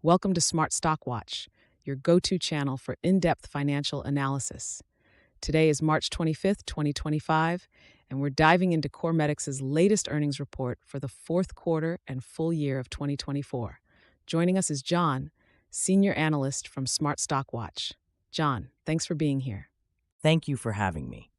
Welcome to Smart Stock Watch, your go-to channel for in-depth financial analysis. Today is March 25th, 2025, and we're diving into CorMedix's latest earnings report for the fourth quarter and full year of 2024. Joining us is John, senior analyst from Smart Stock Watch. John, thanks for being here. Thank you for having me.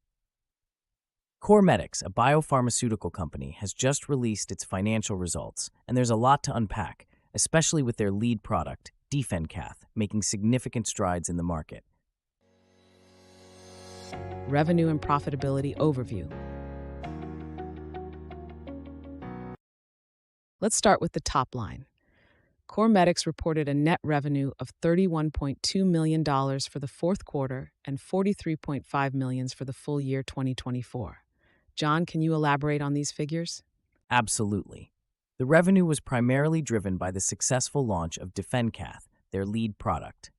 CorMedix, a biopharmaceutical company, has just released its financial results, and there's a lot to unpack, especially with their lead product, DefenCath, making significant strides in the market. Revenue and profitability overview. Let's start with the top line. CorMedix reported a net revenue of $31.2 million for the fourth quarter and $43.5 million for the full year 2024. John, can you elaborate on these figures? Absolutely. The revenue was primarily driven by the successful launch of DefenCath, their lead product.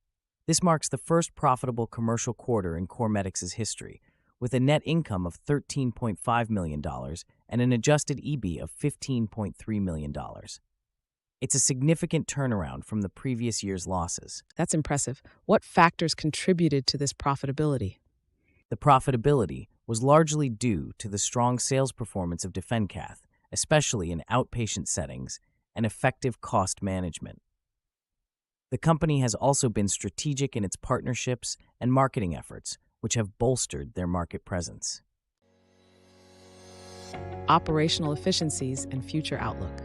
This marks the first profitable commercial quarter in CorMedix's history, with a net income of $13.5 million and an adjusted EB of $15.3 million. It's a significant turnaround from the previous year's losses. That's impressive. What factors contributed to this profitability? The profitability was largely due to the strong sales performance of DefenCath, especially in outpatient settings, and effective cost management. The company has also been strategic in its partnerships and marketing efforts, which have bolstered their market presence. Operational efficiencies and future outlook.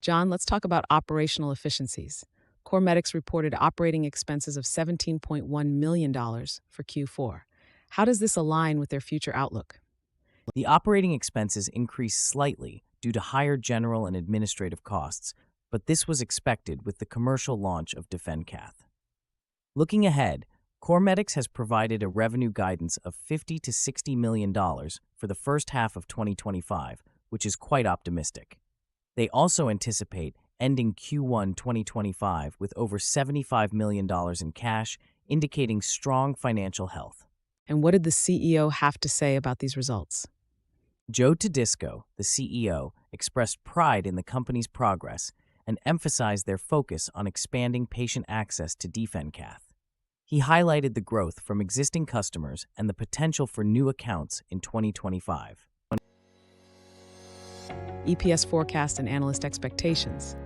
John, let's talk about operational efficiencies. CorMedix reported operating expenses of $17.1 million for Q4. How does this align with their future outlook? The operating expenses increased slightly due to higher general and administrative costs, but this was expected with the commercial launch of DefenCath. Looking ahead, CorMedix has provided a revenue guidance of $50 to $60 million for the first half of 2025, which is quite optimistic. They also anticipate ending Q1 2025 with over $75 million in cash, indicating strong financial health. And what did the CEO have to say about these results? Joe Todisco, the CEO, expressed pride in the company's progress and emphasized their focus on expanding patient access to DefenCath. He highlighted the growth from existing customers and the potential for new accounts in 2025. EPS forecast and analyst expectations.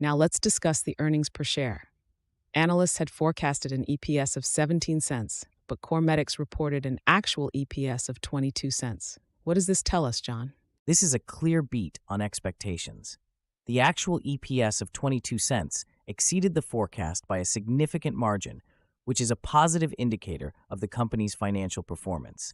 Now let's discuss the earnings per share. Analysts had forecasted an EPS of 17 cents, but CorMedix reported an actual EPS of 22 cents. What does this tell us, John? This is a clear beat on expectations. The actual EPS of 22 cents exceeded the forecast by a significant margin, which is a positive indicator of the company's financial performance.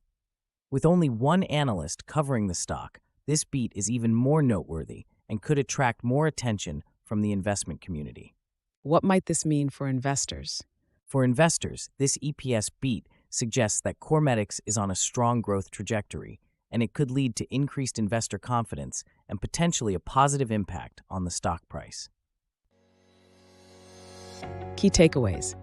With only one analyst covering the stock, this beat is even more noteworthy and could attract more attention from the investment community. What might this mean for investors? For investors, this EPS beat suggests that CorMedix is on a strong growth trajectory, and it could lead to increased investor confidence and potentially a positive impact on the stock price. Key takeaways.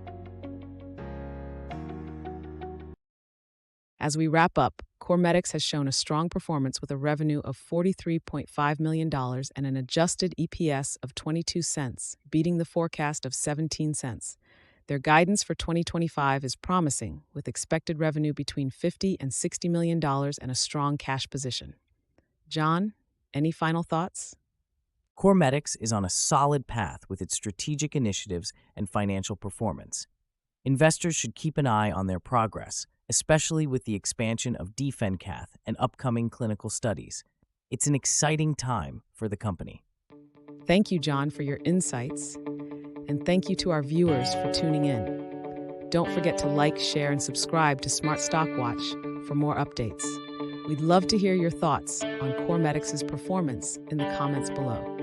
As we wrap up, CorMedix has shown a strong performance with a revenue of $43.5 million and an adjusted EPS of 22 cents, beating the forecast of 17 cents. Their guidance for 2025 is promising, with expected revenue between $50 and $60 million and a strong cash position. John, any final thoughts? CorMedix is on a solid path with its strategic initiatives and financial performance. Investors should keep an eye on their progress, especially with the expansion of DefenCath and upcoming clinical studies. It's an exciting time for the company. Thank you, John, for your insights. And thank you to our viewers for tuning in. Don't forget to like, share, and subscribe to Smart Stock Watch for more updates. We'd love to hear your thoughts on CorMedix's performance in the comments below.